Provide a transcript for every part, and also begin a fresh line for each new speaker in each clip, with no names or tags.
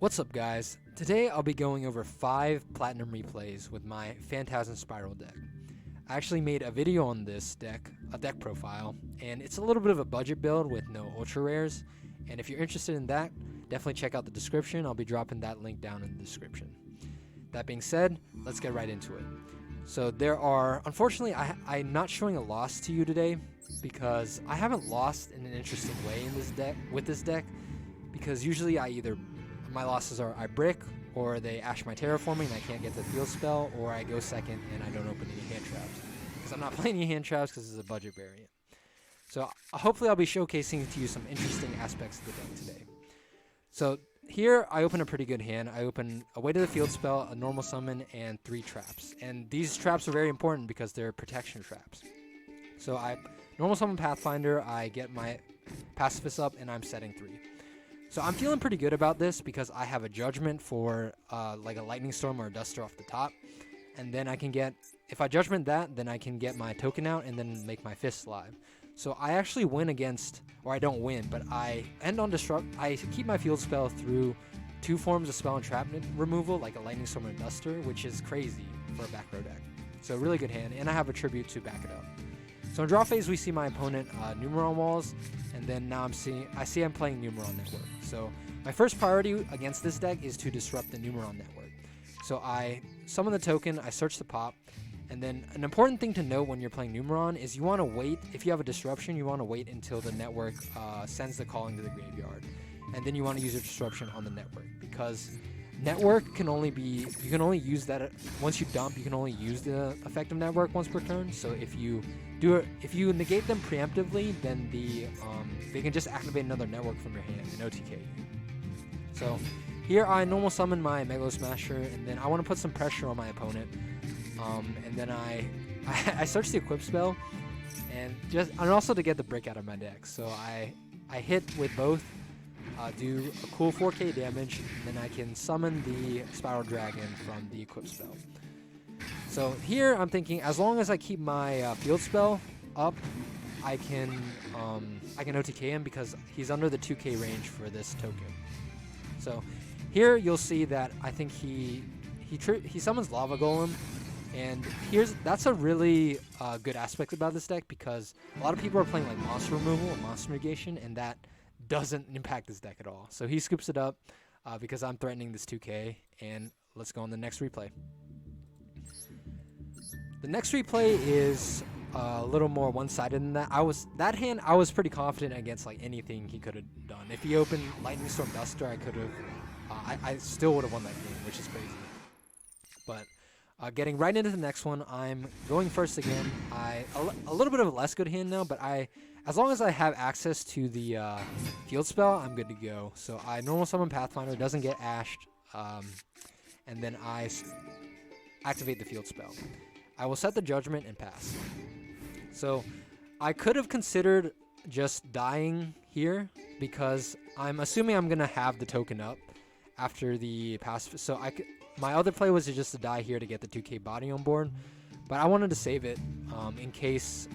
What's up, guys? Today I'll be going over 5 platinum replays with my Phantasm Spiral deck. I actually made a video on this deck, a deck profile, and it's a little bit of a budget build with no ultra rares. And if you're interested in that, definitely check out the description. I'll be dropping that link down in the description. That being said, let's get right into it. So there are, unfortunately, I'm not showing a loss to you today because I haven't lost in an interesting way in this deck with this deck, because usually my losses are I brick, or they ash my terraforming and I can't get the field spell, or I go second and I don't open any hand traps. Because I'm not playing any hand traps because it's a budget variant. So hopefully I'll be showcasing to you some interesting aspects of the deck today. So here I open a pretty good hand. I open a Way to the Field spell, a normal summon, and 3 traps. And these traps are very important because they're protection traps. So I normal summon Pathfinder, I get my Pacifist up, and I'm setting 3. So I'm feeling pretty good about this because I have a Judgment for like a Lightning Storm or a Duster off the top. And then I can get, if I Judgment that, then I can get my token out and then make my Fist live. So I actually win against, or I don't win, but I end on Disrupt. I keep my field spell through 2 forms of spell and trap removal, like a Lightning Storm and a Duster, which is crazy for a back row deck. So really good hand, and I have a Tribute to back it up. So in draw phase, we see my opponent Numeron walls, and then now I see I'm playing Numeron network. So my first priority against this deck is to disrupt the Numeron network. So I summon the token, I search the pop, and then an important thing to note when you're playing Numeron is you want to wait, if you have a disruption, you want to wait until the network sends the calling to the graveyard. And then you want to use your disruption on the network, because network can only be, you can only use that, once you dump, you can only use the effective network once per turn. So if you if you negate them preemptively, then they can just activate another network from your hand and OTK you. So here I normal summon my Megalo Smasher, and then I want to put some pressure on my opponent. And then I search the equip spell, and also to get the brick out of my deck. So I hit with both, do a cool 4k damage, and then I can summon the Spiral Dragon from the equip spell. So here I'm thinking, as long as I keep my field spell up, I can OTK him because he's under the 2k range for this token. So here you'll see that I think he summons Lava Golem, and that's a really good aspect about this deck, because a lot of people are playing like monster removal and monster negation, and that doesn't impact this deck at all. So he scoops it up because I'm threatening this 2k, and let's go on the next replay. The next replay is a little more one-sided than that. I was pretty confident against like anything he could have done. If he opened Lightning Storm Duster, I could have, I still would have won that game, which is crazy. But getting right into the next one, I'm going first again. A little bit of a less good hand now, but as long as I have access to the field spell, I'm good to go. So I normal summon Pathfinder, doesn't get ashed, and then I activate the field spell. I will set the Judgment and pass. So I could have considered just dying here, because I'm assuming I'm going to have the token up after the pass. So my other play was just to die here to get the 2k body on board, but I wanted to save it in case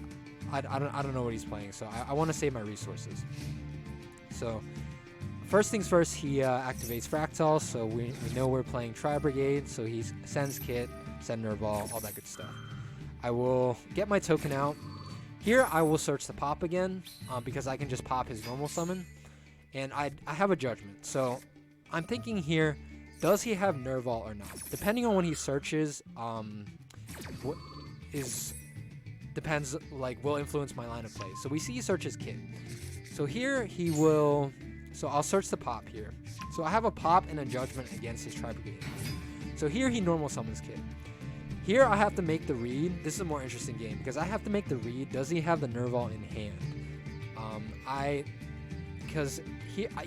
I don't know what he's playing. So I want to save my resources. So first things first, he activates Fractal, so we know we're playing Tri-Brigade, so he sends Kit, send Nerval, all that good stuff. I will get my token out. Here I will search the pop again, because I can just pop his normal summon, and I have a Judgment. So I'm thinking here, does he have Nerval or not? Depending on when he searches, depends, like, will influence my line of play. So we see he searches Kit. So here he will, so I'll search the pop here. So I have a pop and a Judgment against his Tri-Brigade. So here he normal summons Kit. Here I have to make the read. This is a more interesting game because I have to make the read. Does he have the Nerval in hand? Because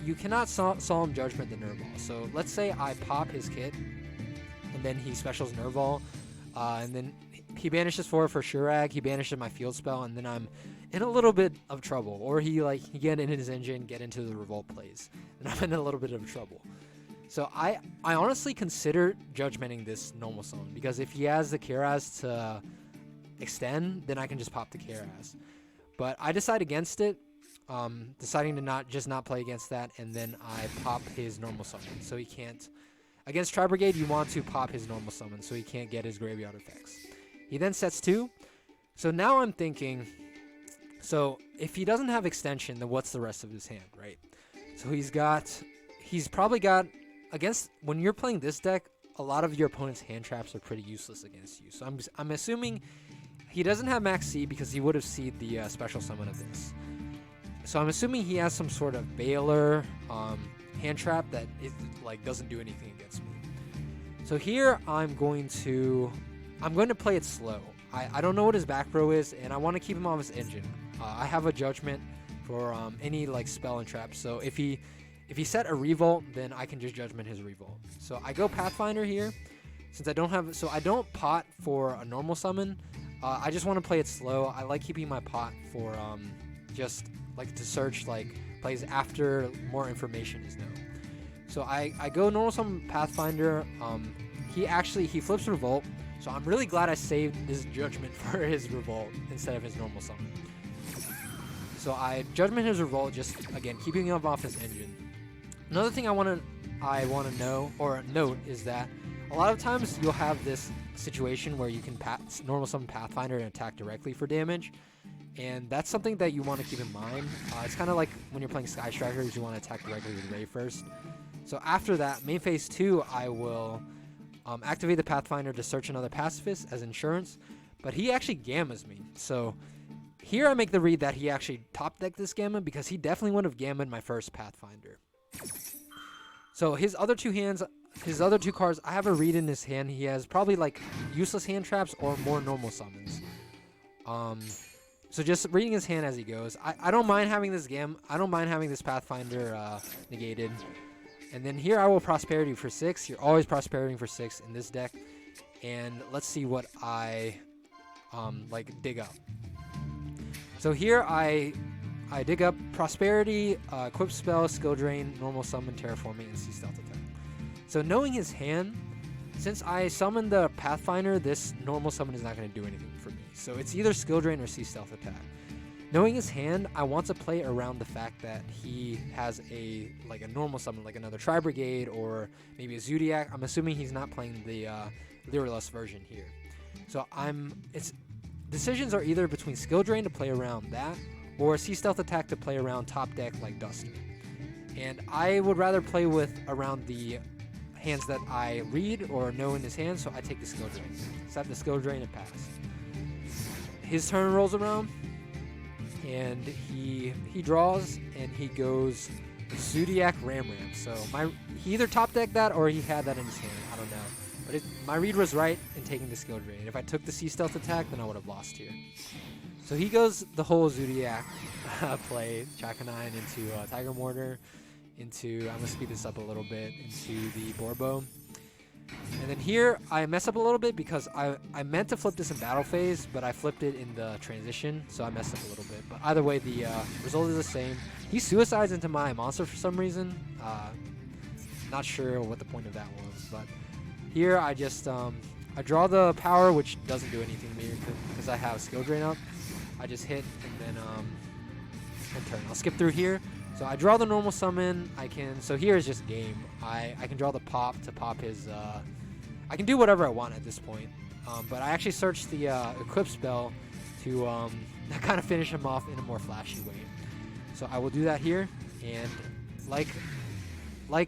you cannot Solemn Judgment the Nerval. So let's say I pop his Kit, and then he specials Nerval, and then he banishes for Shurag, he banishes my field spell, and then I'm in a little bit of trouble. Or he get in his engine, get into the Revolt plays, and I'm in a little bit of trouble. So I honestly consider Judgmenting this normal summon, because if he has the Kiraz to extend, then I can just pop the Kiraz. But I decide against it. deciding to not play against that, and then I pop his normal summon, so he can't. Against Tri-Brigade, you want to pop his normal summon, so he can't get his graveyard effects. He then sets 2. So now I'm thinking, so if he doesn't have extension, then what's the rest of his hand, right? So he's probably got, against, when you're playing this deck, a lot of your opponent's hand traps are pretty useless against you. So I'm assuming he doesn't have max C because he would have seed the special summon of this. So I'm assuming he has some sort of Baylor hand trap that like doesn't do anything against me. So here I'm going to play it slow. I don't know what his back row is, and I want to keep him off his engine. I have a judgment for any like spell and trap. So if he set a revolt, then I can just judgment his revolt. So I go Pathfinder here, since I don't pot for a normal summon. I just want to play it slow. I like keeping my pot for just like to search like plays after more information is known. So I go normal summon Pathfinder. He flips revolt. So I'm really glad I saved this judgment for his revolt instead of his normal summon. So I judgment his revolt, just again keeping him off his engine. Another thing I want to know or note is that a lot of times you'll have this situation where you can normal summon Pathfinder and attack directly for damage, and that's something that you want to keep in mind. It's kind of like when you're playing Sky Strikers, you want to attack directly with Ray first. So after that, main phase 2, I will activate the Pathfinder to search another Pacifist as insurance, but he actually gammas me. So here I make the read that he actually top decked this gamma because he definitely would have gammed my first Pathfinder. So his other two cards, I have a read in his hand. He has probably like useless hand traps or more normal summons. So just reading his hand as he goes. I don't mind having this I don't mind having this Pathfinder negated. And then here I will Prosperity for 6. You're always Prosperitying for 6 in this deck. And let's see what I like dig up. So here I dig up Prosperity, Equip Spell, Skill Drain, Normal Summon, Terraforming, and Sea Stealth Attack. So knowing his hand, since I summoned the Pathfinder, this normal summon is not going to do anything for me. So it's either Skill Drain or Sea Stealth Attack. Knowing his hand, I want to play around the fact that he has a normal summon, like another Tri-Brigade or maybe a Zodiac. I'm assuming he's not playing the Lyralus version here. So decisions are either between Skill Drain to play around that or Sea Stealth Attack to play around top deck like Duster. And I would rather play around the hands that I read or know in his hand, so I take the Skill Drain. Set the Skill Drain and pass. His turn rolls around, and he draws, and he goes Zodiac Ram. So he either top decked that or he had that in his hand. I don't know. But my read was right in taking the Skill Drain. If I took the Sea Stealth Attack, then I would have lost here. So he goes the whole Zodiac play, Chakanine into Tiger Mortar, I'm going to speed this up a little bit, into the Borbo. And then here, I mess up a little bit because I meant to flip this in battle phase, but I flipped it in the transition, so I messed up a little bit. But either way, the result is the same. He suicides into my monster for some reason. Not sure what the point of that was, but here I just I draw the power, which doesn't do anything to me because I have Skill Drain up. I just hit and then end turn. I'll skip through here. So I draw the normal summon. So here is just game. I can draw the pop to pop his. I can do whatever I want at this point. But I actually searched the Equip spell to kind of finish him off in a more flashy way. So I will do that here, and like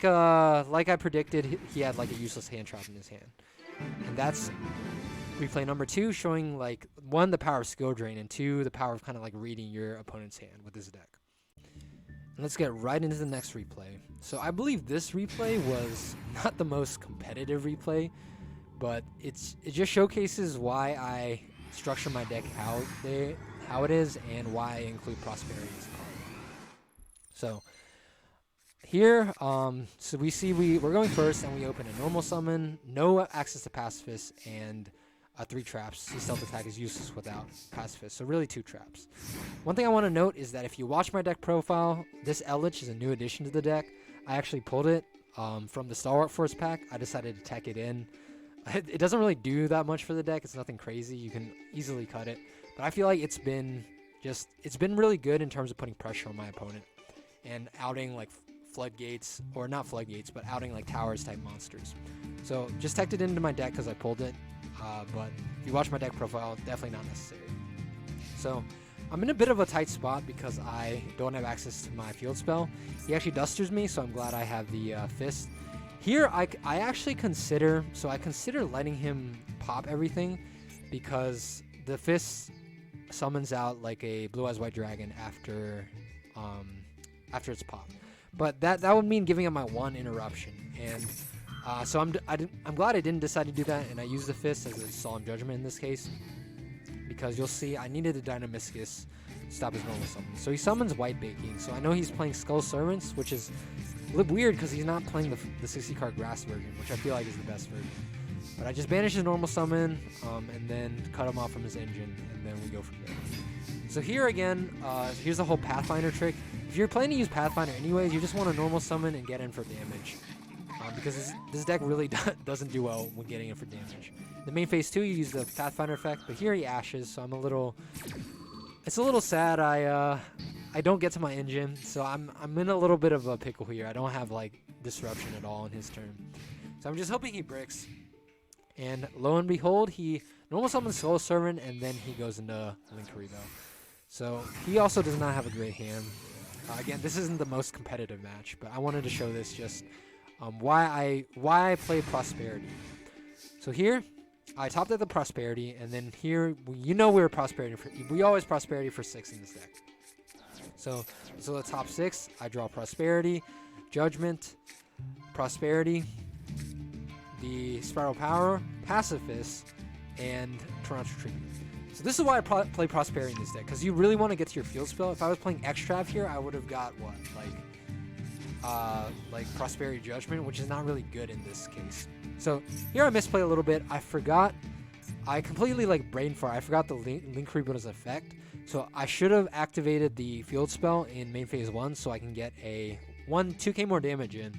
I predicted, he had like a useless hand trap in his hand, and that's replay number 2, showing like 1, the power of Skill Drain, and 2, the power of kind of like reading your opponent's hand with this deck. And let's get right into the next replay. So I believe this replay was not the most competitive replay, but it just showcases why I structure my deck how it is and why I include Prosperity as a card. So here, so we see we're going first, and we open a normal summon, no access to Pacifist, and 3 traps. Sea Stealth Attack is useless without Pacifist, so really 2 traps. One thing I want to note is that if you watch my deck profile, this Eldritch is a new addition to the deck. I actually pulled it from the Stalwart Force pack. I decided to tack it in. It doesn't really do that much for the deck. It's nothing crazy. You can easily cut it. But I feel like it's been it's been really good in terms of putting pressure on my opponent and outing like floodgates, or not floodgates, but outing like towers type monsters. So just teched it into my deck because I pulled it, but if you watch my deck profile, definitely not necessary. So I'm in a bit of a tight spot because I don't have access to my field spell. He actually dusters me, so I'm glad I have the fist. Here I actually consider letting him pop everything, because the fist summons out like a blue eyes white dragon after it's popped. But that would mean giving up my 1 interruption, and so I'm glad I didn't decide to do that, and I used the fist as a solemn judgment in this case, because you'll see I needed a Dynamiscus to stop his normal summon. So he summons White Baking, so I know he's playing Skull Servants, which is a little weird because he's not playing the 60 card Grass version, which I feel like is the best version. But I just banish his normal summon, and then cut him off from his engine, and then we go from there. So here again, here's the whole Pathfinder trick. If you're planning to use Pathfinder anyways, you just want to normal summon and get in for damage. Because this deck really doesn't do well when getting in for damage. The main phase 2, you use the Pathfinder effect, but here he ashes, so it's a little sad I don't get to my engine, so I'm in a little bit of a pickle here. I don't have like disruption at all in his turn. So I'm just hoping he bricks. And lo and behold, he normal summons Soul Servant, and then he goes into Linkuriboh. So he also does not have a great hand. Again, this isn't the most competitive match, but I wanted to show this just why I play Prosperity. So here, I topped at the Prosperity, and then here, we always Prosperity for 6 in this deck. So the top 6, I draw Prosperity, Judgment, Prosperity, the Spiral Power, Pacifist, and Toronto Tribute. So this is why I play Prosperity in this deck, because you really want to get to your field spell. If I was playing Extrav here, I would have got what, like Prosperity Judgment, which is not really good in this case. So here I misplay a little bit. I completely like brain fart. I forgot the Linkuriboh's effect. So I should have activated the field spell in main phase 1 so I can get a 2k more damage in,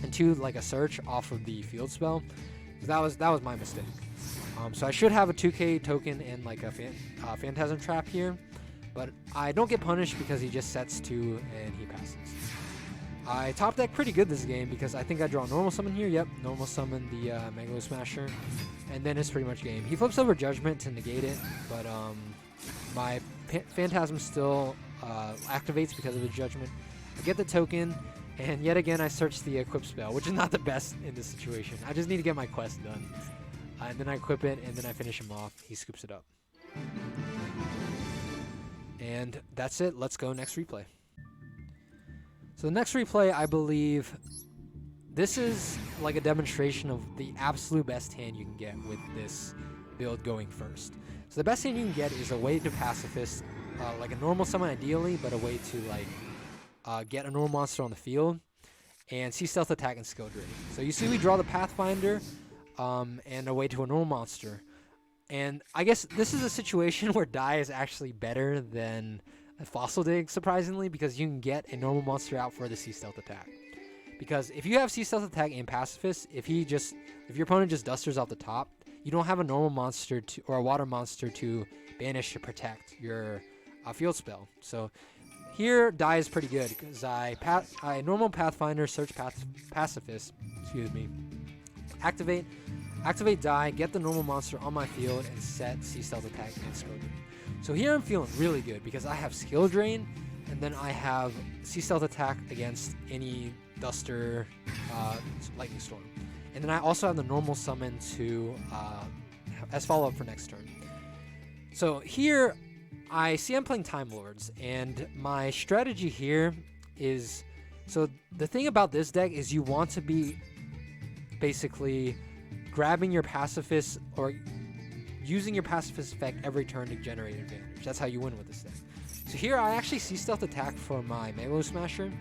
and 2 like a search off of the field spell. That was my mistake. So I should have a 2k token and like a Phantasm trap here, but I don't get punished because he just sets 2 and he passes. I top deck pretty good this game because I think I draw normal summon here. Yep, normal summon the Megalo Smasher, and then it's pretty much game. He flips over Judgment to negate it, but my Phantasm still activates because of the Judgment. I get the token, and yet again I search the equip spell, which is not the best in this situation. I just need to get my quest done. And then I equip it, and then I finish him off. He scoops it up. And that's it. Let's go next replay. So the next replay, I believe, this is like a demonstration of the absolute best hand you can get with this build going first. So the best hand you can get is a way to Pacifist, like a normal summon ideally, but a way to like get a normal monster on the field, and see Stealth Attack and Skill Drain. So you see we draw the Pathfinder, and a way to a normal monster. And I guess this is a situation where Die is actually better than Fossil Dig, surprisingly, because you can get a normal monster out for the Sea Stealth Attack. Because if you have Sea Stealth Attack and Pacifist, if your opponent just dusters off the top, you don't have a normal monster or a water monster to banish to protect your field spell. So here Die is pretty good because I normal Pathfinder, search Pacifist, activate Die, get the normal monster on my field, and set Sea Stealth Attack and Skill Drain. So here I'm feeling really good because I have Skill Drain, and then I have Sea Stealth Attack against any Duster, Lightning Storm. And then I also have the normal summon to as follow-up for next turn. So here I see I'm playing Timelords, and my strategy here is, so the thing about this deck is you want to be basically grabbing your Pacifist or using your Pacifist effect every turn to generate advantage. That's how you win with this deck. So here I actually see Stealth Attack for my Megalo Smasher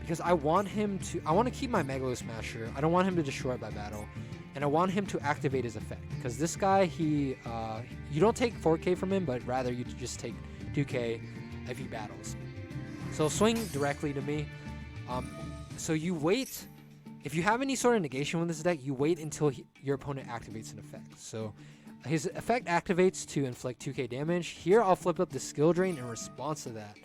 because I want to keep my Megalo Smasher. I don't want him to destroy it by battle, and I want him to activate his effect because this guy, you don't take 4k from him, but rather you just take 2k if he battles. So swing directly to me. So you wait. If you have any sort of negation with this deck, you wait until your opponent activates an effect. So His effect activates to inflict 2k damage. Here I'll flip up the skill drain in response to that.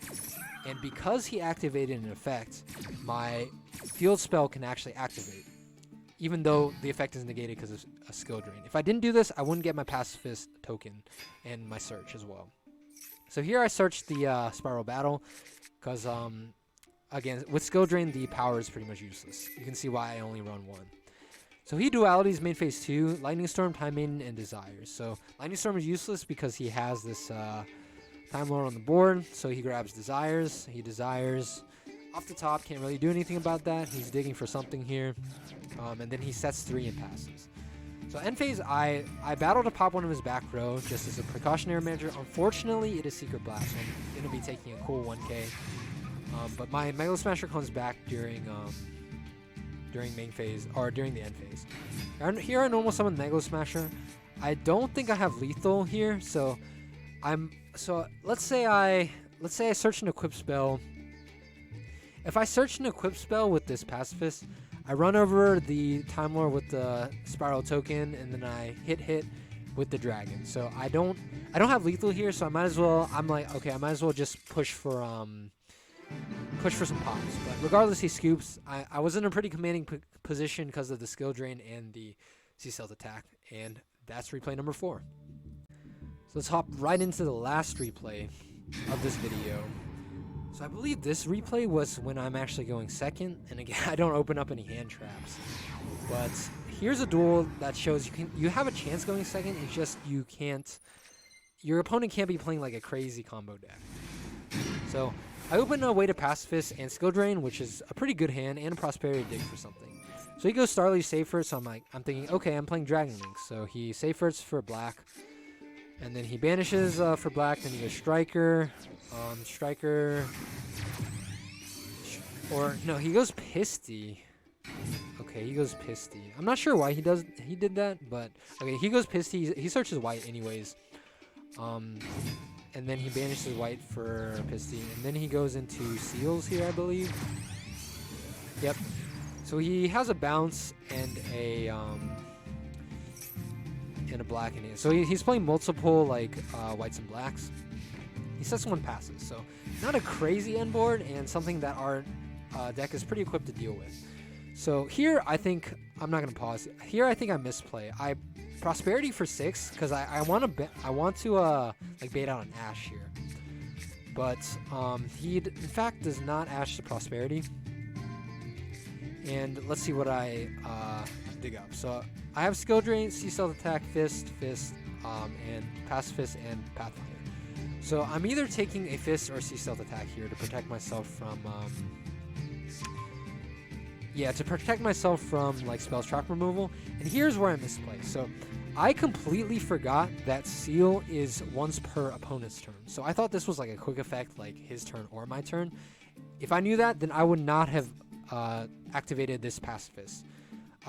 And because he activated an effect, my field spell can actually activate, even though the effect is negated because of a skill drain. If I didn't do this, I wouldn't get my pacifist token and my search as well. So here I searched the Spiral Battle because, again, with skill drain, the power is pretty much useless. You can see why I only run one. So he dualities main phase 2, Lightning Storm, Time Maiden, and Desires. So Lightning Storm is useless because he has this Time Lord on the board, so he grabs Desires. He Desires off the top, can't really do anything about that. He's digging for something here, and then he sets 3 and passes. So end phase, I battle to pop one of his back row just as a precautionary measure. Unfortunately, it is Secret Blast, so I'm going to be taking a cool 1k. But my Megalo Smasher comes back during main phase, or during the end phase. Here I normal summon Megalo Smasher. I don't think I have lethal here, so let's say I search an equip spell. If I search an equip spell with this pacifist, I run over the Time Lord with the Spiral token, and then I hit with the dragon. So I don't have lethal here, so I might as well. I'm like, okay, I might as well just push for some pops. But regardless, he scoops. I was in a pretty commanding position because of the skill drain and the Sea Stealth attack, and that's replay number 4. So let's hop right into the last replay of this video. So I believe this replay was when I'm actually going second, and again, I don't open up any hand traps. But here's a duel that shows you have a chance going second. It's just you can't. Your opponent can't be playing like a crazy combo deck. So I open a Way to Pacifist and Skill Drain, which is a pretty good hand, and a Prosperity Dig for something. So he goes Starly Safer, so I'm thinking, okay, I'm playing Dragon Link. So he Safers for black, and then he banishes for black, then he goes Striker, or no, he goes Pisty. Okay, he goes Pisty. I'm not sure why he did that, but okay, he goes Pisty. He searches white anyways. And then he banishes white for Pisty, and then he goes into Seals here, I believe. Yep. So he has a bounce and a black in it. So he's playing multiple like whites and blacks. He sets 1 passes, so not a crazy end board, and something that our deck is pretty equipped to deal with. So here I think I'm not gonna pause. Here I think I misplay. I Prosperity for 6 because I want to like bait out an Ash here, but he in fact does not Ash the Prosperity. And let's see what I dig up. So I have Skill Drain, Sea Stealth Attack, Fist, and Pacifist and Pathfinder. So I'm either taking a Fist or Sea Stealth Attack here to protect myself from like spells trap removal. And here's where I misplay. So I completely forgot that Seal is once per opponent's turn. So I thought this was like a quick effect, like his turn or my turn. If I knew that, then I would not have activated this Pacifist.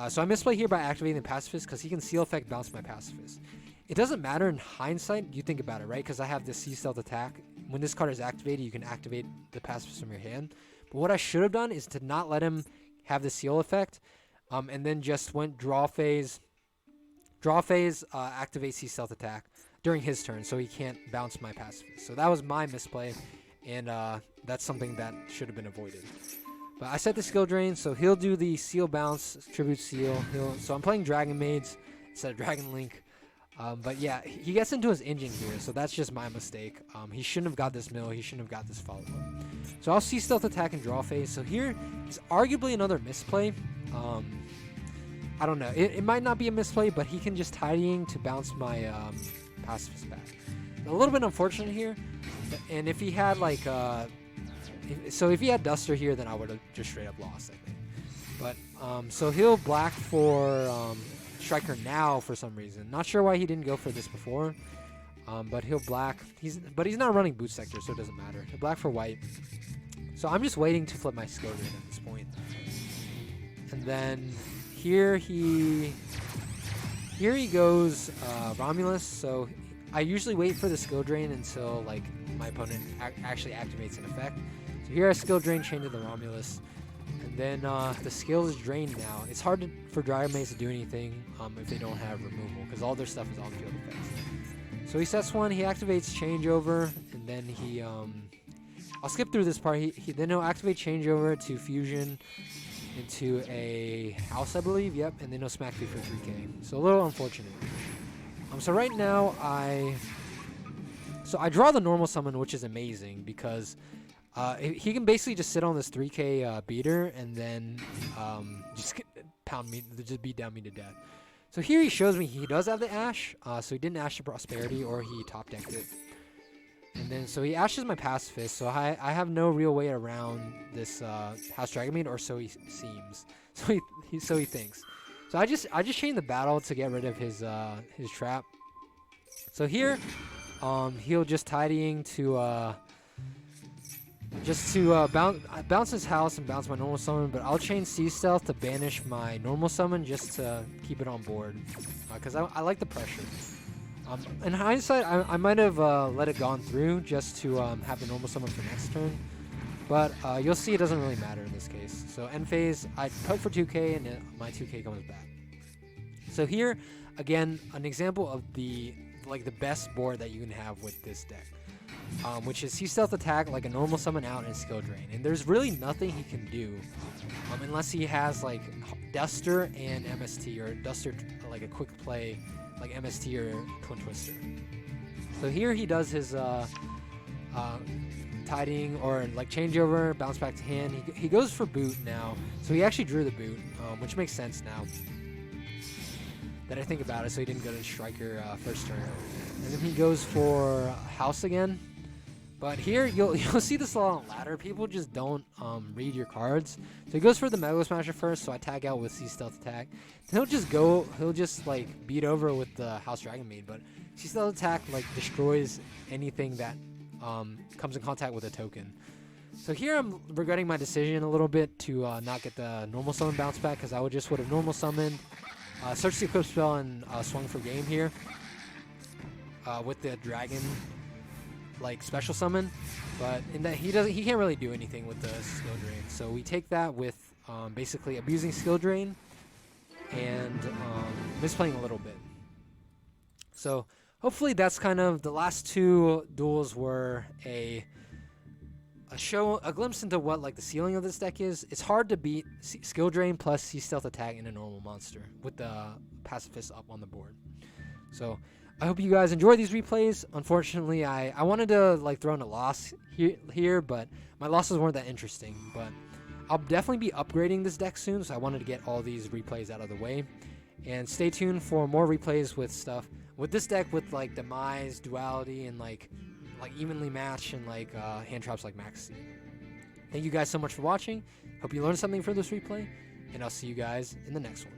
So I misplay here by activating the Pacifist because he can Seal effect bounce my Pacifist. It doesn't matter in hindsight, you think about it, right? Because I have this Sea Stealth attack. When this card is activated, you can activate the Pacifist from your hand. But what I should have done is to not let him have the Seal effect, and then just went draw phase, activate Sea Stealth attack during his turn, so he can't bounce my Pacifist. So that was my misplay, and that's something that should have been avoided. But I set the Skill Drain, so he'll do the Seal bounce, Tribute Seal. So I'm playing Dragonmaids instead of Dragon Link. But yeah, he gets into his engine here, so that's just my mistake. He shouldn't have got this mill. He shouldn't have got this follow-up. So I'll see Stealth attack and draw phase. So here is arguably another misplay. I don't know. It might not be a misplay, but he can just tidying to bounce my Pacifist back. A little bit unfortunate here. And if he had like... if he had Duster here, then I would have just straight up lost, I think. But, so he'll black for... Striker now for some reason. Not sure why he didn't go for this before. But he'll black. He's not running Boot Sector, so it doesn't matter. He'll black for white. So I'm just waiting to flip my Skill Drain at this point. And then here he goes Romulus. So I usually wait for the Skill Drain until like my opponent actually activates an effect. So here I Skill Drain, chain to the Romulus. And then the skill is drained now. It's hard for Dragonmaids to do anything if they don't have removal, because all their stuff is on field effects. So he sets one, he activates changeover, and then he I'll skip through this part. He then he'll activate changeover to fusion into a house, I believe. Yep, and then he'll smack me for 3k. So a little unfortunate. So right now I draw the normal summon, which is amazing because he can basically just sit on this 3k beater and then just just beat down me to death. So here he shows me he does have the Ash, so he didn't Ash to Prosperity or he top decked it. And then so he Ashes my Pacifist, so I have no real way around this House Dragonmaid, or so he seems. So he thinks. So I just chain the battle to get rid of his trap. So here, he'll just tidying to bounce his house and bounce my normal summon, but I'll chain Sea Stealth to banish my normal summon just to keep it on board, because I like the pressure. In hindsight, I might have let it gone through just to have the normal summon for next turn, but you'll see it doesn't really matter in this case. So end phase, I poke for 2k and my 2k comes back. So here, again, an example of the best board that you can have with this deck, which is Sea Stealth attack, like a normal summon out and skill drain. And there's really nothing he can do unless he has like Duster and MST, or Duster like a quick play like MST or Twin Twister. So here he does his tidying or like changeover, bounce back to hand. He goes for boot now, so he actually drew the boot, which makes sense now that I think about it. So he didn't go to striker first turn, and then he goes for house again. But here you'll see this a lot on ladder. People just don't read your cards. So he goes for the Mega Smasher first, so I tag out with Sea Stealth attack. Then he'll just like beat over with the House Dragonmaid. But Sea Stealth attack like destroys anything that comes in contact with a token. So here I'm regretting my decision a little bit to not get the normal summon bounce back, because I would have normal summoned, searched the equip spell, and swung for game here with the dragon like special summon, but in that he can't really do anything with the skill drain. So we take that with basically abusing skill drain and misplaying a little bit. So hopefully that's kind of the last two duels were a glimpse into what like the ceiling of this deck is. It's hard to beat skill drain plus Sea Stealth attack in a normal monster with the Pacifist up on the board. So I hope you guys enjoy these replays. Unfortunately, I wanted to like throw in a loss here, but my losses weren't that interesting. But I'll definitely be upgrading this deck soon, so I wanted to get all these replays out of the way. And stay tuned for more replays with stuff with this deck, with like Demise, Duality, and like evenly match, and like hand traps like Maxi. Thank you guys so much for watching. Hope you learned something from this replay, and I'll see you guys in the next one.